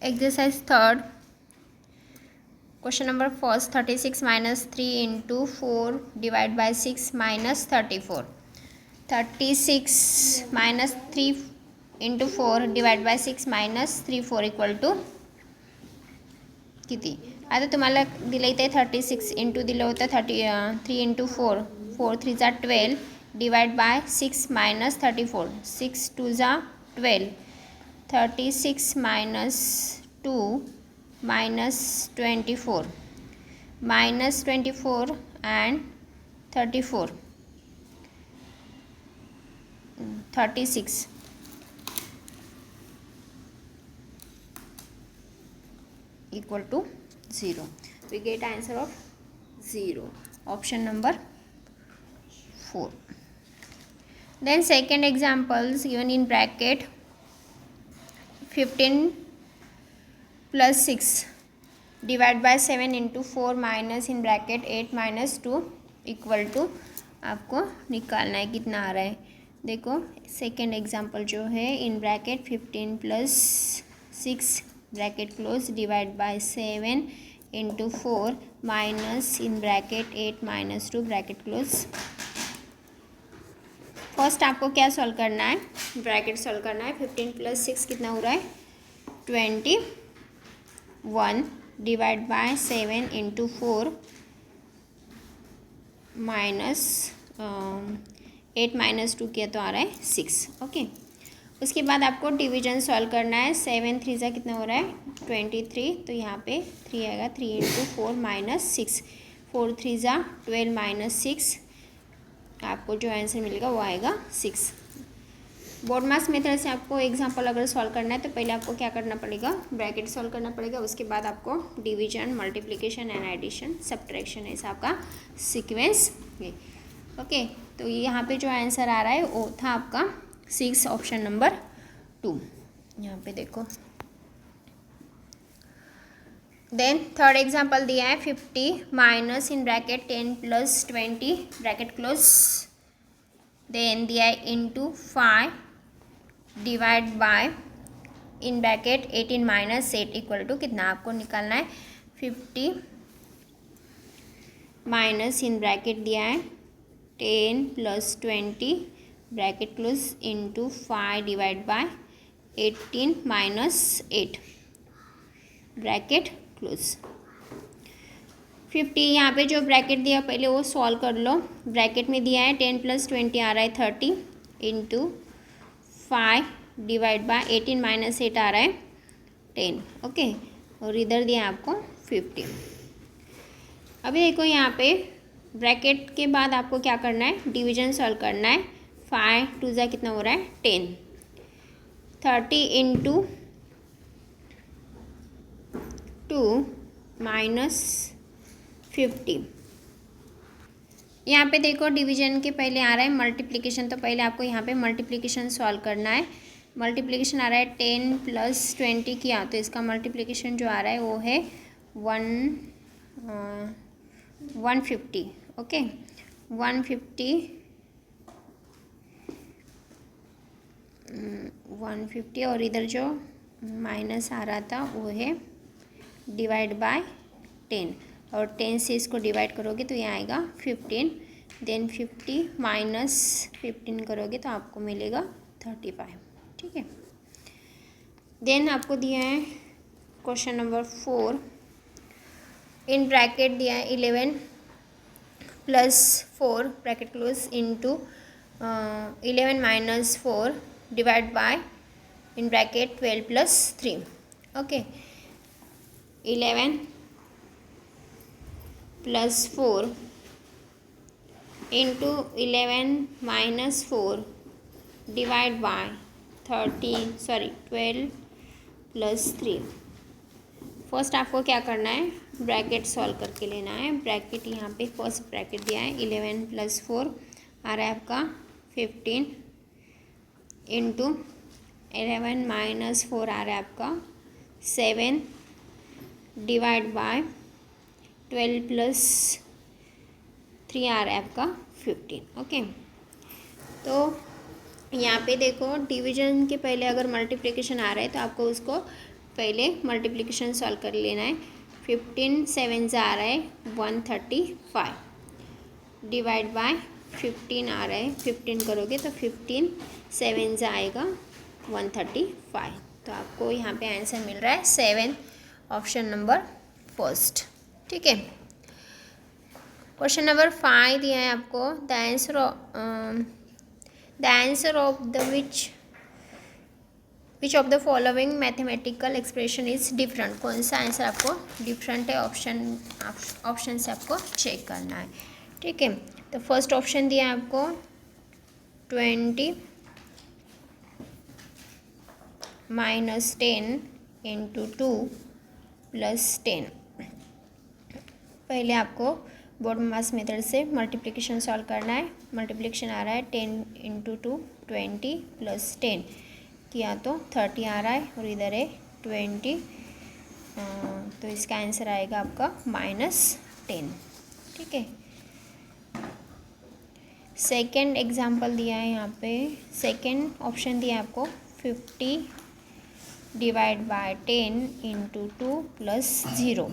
Exercise third question number first 36 minus 3 into 4 divide by 6 minus 34. 36 minus 3 into 4 divide by 6 minus 34 equal to किती. आता तुम्हाला दिलं इथे 36 into दिलं होतं 3 इंटू 4 4 3 जा 12 डिवाइड बाय 6 मायनस 34 6 2 जा 12 36 minus 2 minus 24 minus 24 and 34 36 equal to 0. We get answer of 0. Option number 4. Then second example is given in bracket 15 plus 6 divide by 7 into 4 minus in bracket 8 minus 2 equal to आपको निकालना है कितना आ रहा है. देखो second example जो है in bracket 15 plus 6 bracket close divide by 7 into 4 minus in bracket 8 minus 2 bracket close. First आपको क्या सॉल्व करना है, ब्रैकेट सॉल्व करना है. 15 प्लस 6 कितना हो रहा है 21 divide by 7 into 4 minus 8 minus 2 किया तो आ रहा है 6. ओके उसके बाद आपको डिवीजन सॉल्व करना है. 7 3 जा कितना हो रहा है 23 तो यहाँ पे 3 आएगा 3 इंटू 4 माइनस 6 4 3 जा 12 माइनस 6 आपको जो आंसर मिलेगा वो आएगा 6. बोर्ड मास मेथड से आपको एग्जांपल अगर सॉल्व करना है तो पहले आपको क्या करना पड़ेगा, ब्रैकेट सॉल्व करना पड़ेगा. उसके बाद आपको division multiplication and addition subtraction ऐसा आपका सीक्वेंस है. ओके तो यहाँ पे जो आंसर आ रहा है वो था आपका 6 ऑप्शन नंबर 2. यहाँ पे देखो. देन थर्ड एग्जांपल दिया है 50 minus in bracket 10 plus 20 bracket close. Then दिया है into 5 divide by in bracket 18 minus 8 equal to कितना आपको निकालना है. 50 माइनस इन ब्रैकेट दिया है 10 plus 20 bracket close into 5 divide bye 18 minus 8 bracket close. 50 यहाँ पे जो ब्रैकेट दिया पहले वो सॉल्व कर लो. ब्रैकेट में दिया है 10 प्लस 20 आ रहा है 30 इंटू 5 डिवाइड बाय 18 माइनस 8 आ रहा है 10. ओके और इधर दिया है आपको 50. अभी देखो यहाँ पे ब्रैकेट के बाद आपको क्या करना है, डिवीजन सॉल्व करना है. 5 2 जा कितना हो रहा है 10 30 इंटू 2 माइनस 50. यहाँ पे देखो डिवीजन के पहले आ रहा है मल्टीप्लिकेशन तो पहले आपको यहाँ पे मल्टीप्लिकेशन सॉल्व करना है. मल्टीप्लिकेशन आ रहा है 10 प्लस 20 किया तो इसका मल्टीप्लिकेशन जो आ रहा है वो है 150. ओके 150 और इधर जो माइनस आ रहा था वो है डिवाइड बाय 10 और 10 से इसको डिवाइड करोगे तो ये आएगा 15. देन 50 माइनस 15 करोगे तो आपको मिलेगा 35. ठीक है. देन आपको दिया है क्वेश्चन नंबर 4 इन ब्रैकेट दिया है 11 plus 4 bracket close into 11 minus 4 divide by in bracket 12 plus 3. Okay 11 plus 4 into 11 minus 4 divide bye 12 plus 3. First आपको क्या करना है, ब्रैकेट सॉल्व करके लेना है. ब्रैकेट यहाँ पे फर्स्ट ब्रैकेट दिया है 11 प्लस 4 आ रहा है आपका 15 इंटू 11 माइनस 4 आ रहा है आपका 7 डिवाइड बाय 12 प्लस 3 आ रहा है आपका 15. ओके तो यहाँ पे देखो डिवीजन के पहले अगर मल्टीप्लिकेशन आ रहा है तो आपको उसको पहले मल्टीप्लिकेशन सॉल्व कर लेना है। 15 7 आ रहा है 135 डिवाइड बाय 15 आ रहा है, 15 करोगे तो 15 7 आएगा 135। तो आपको यहाँ पे आंसर मिल रहा है 7, ऑप्शन नंबर फर्स्ट। ठीक है। क्वेश्चन नंबर 5 दिया है आपको, the answer of the which of the following mathematical expression is different. कौन सा आंसर आपको डिफरेंट है, ऑप्शन से आपको चेक करना है। ठीक है। तो फर्स्ट ऑप्शन दिया है आपको 20 माइनस 10 इंटू 2 प्लस 10। पहले आपको बोर्ड मास मेथड से मल्टीप्लिकेशन सॉल्व करना है। मल्टीप्लिकेशन आ रहा है 10 इंटू 2 20 प्लस 10 किया तो 30 आ रहा है, और इधर है 20, तो इसका आंसर आएगा आपका -10। ठीक है। सेकेंड एग्जाम्पल दिया है यहाँ पे, सेकेंड ऑप्शन दिया है आपको 50 डिवाइड बाय 10 इंटू 2 प्लस 0।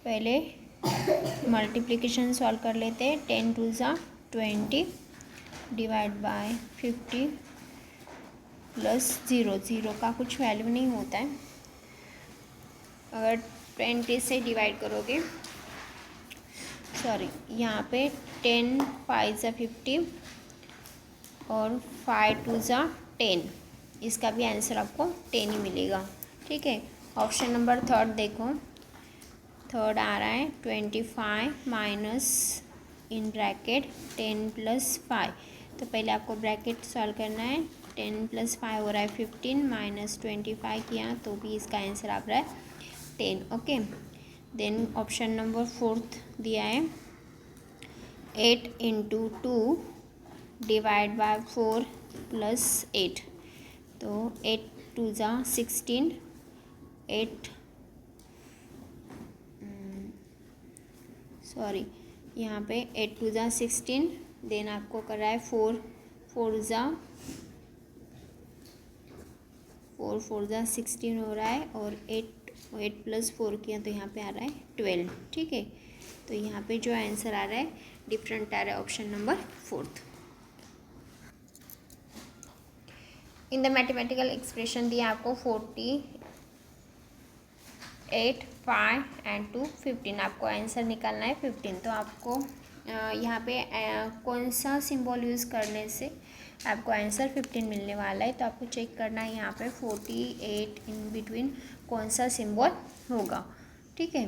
पहले मल्टीप्लिकेशन सॉल्व कर लेते हैं। 10 2 ज़ा 20 डिवाइड बाय 50 प्लस 0। 0 का कुछ वैल्यू नहीं होता है। अगर 20 से डिवाइड करोगे, सॉरी यहाँ पे 10 5 ज़ा 50 और 5 2 ज़ा 10, इसका भी आंसर आपको 10 ही मिलेगा। ठीक है। ऑप्शन नंबर थर्ड देखो, थर्ड आ रहा है 25 माइनस इन ब्रैकेट 10 प्लस 5। तो पहले आपको ब्रैकेट सॉल्व करना है। 10 प्लस 5 हो रहा है 15 माइनस 25 किया तो भी इसका आंसर आ रहा है 10। Okay. Then option number fourth दिया है 8 इंटू 2 डिवाइड बाय 4 प्लस 8। तो 8 2 ज़ा 16, 8 सॉरी यहाँ पे 8 2 ज़ा 16, देन आपको कर रहा है 4 4 ज़ा 16 हो रहा है, और 8 प्लस 4 किया तो यहाँ पे आ रहा है 12। ठीक है। तो यहाँ पे जो आंसर आ रहा है डिफरेंट आ रहा है, option number fourth. In the mathematical expression दिया आपको 48 5 एंड 2 15। आपको आंसर निकालना है 15। तो आपको यहाँ पे कौन सा सिंबल यूज़ करने से आपको आंसर 15 मिलने वाला है। तो आपको चेक करना है यहाँ पे 48 इन बिटवीन कौन सा सिंबल होगा। ठीक है।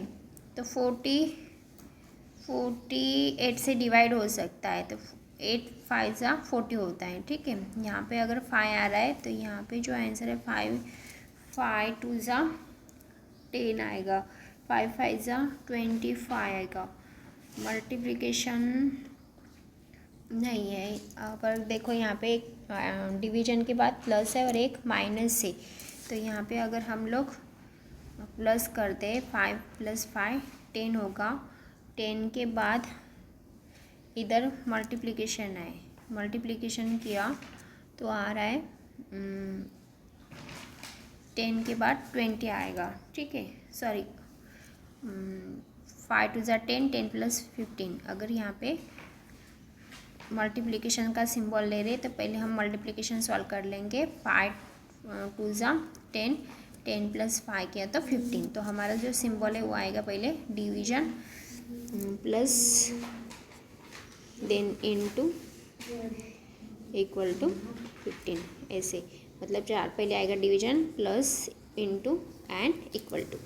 तो 48 से डिवाइड हो सकता है, तो 8 5 ज़ा 40 होता है। ठीक है। यहाँ पे अगर 5 आ रहा है तो यहाँ पे जो आंसर है 5 2 ज़ा 10 आएगा, 5 5 ज़ा 25 आएगा। मल्टीप्लिकेशन नहीं है, पर देखो यहाँ पे एक डिवीजन के बाद प्लस है और एक माइनस है। तो यहाँ पे अगर हम लोग प्लस करते हैं 5 प्लस 5 10 होगा, 10 के बाद इधर मल्टीप्लिकेशन है, मल्टीप्लिकेशन किया तो आ रहा है 10 के बाद 20 आएगा। ठीक है। सॉरी 5 2 ज़ा 10, 10 प्लस 15। अगर यहाँ पे मल्टीप्लिकेशन का सिंबल ले रहे तो पहले हम मल्टीप्लिकेशन सॉल्व कर लेंगे। 5 2 ज़ा 10, 10 प्लस 5 किया तो 15। तो हमारा जो सिंबल है वो आएगा पहले division plus then into equal to 15, ऐसे मतलब 4 पहले आएगा division plus into and equal to.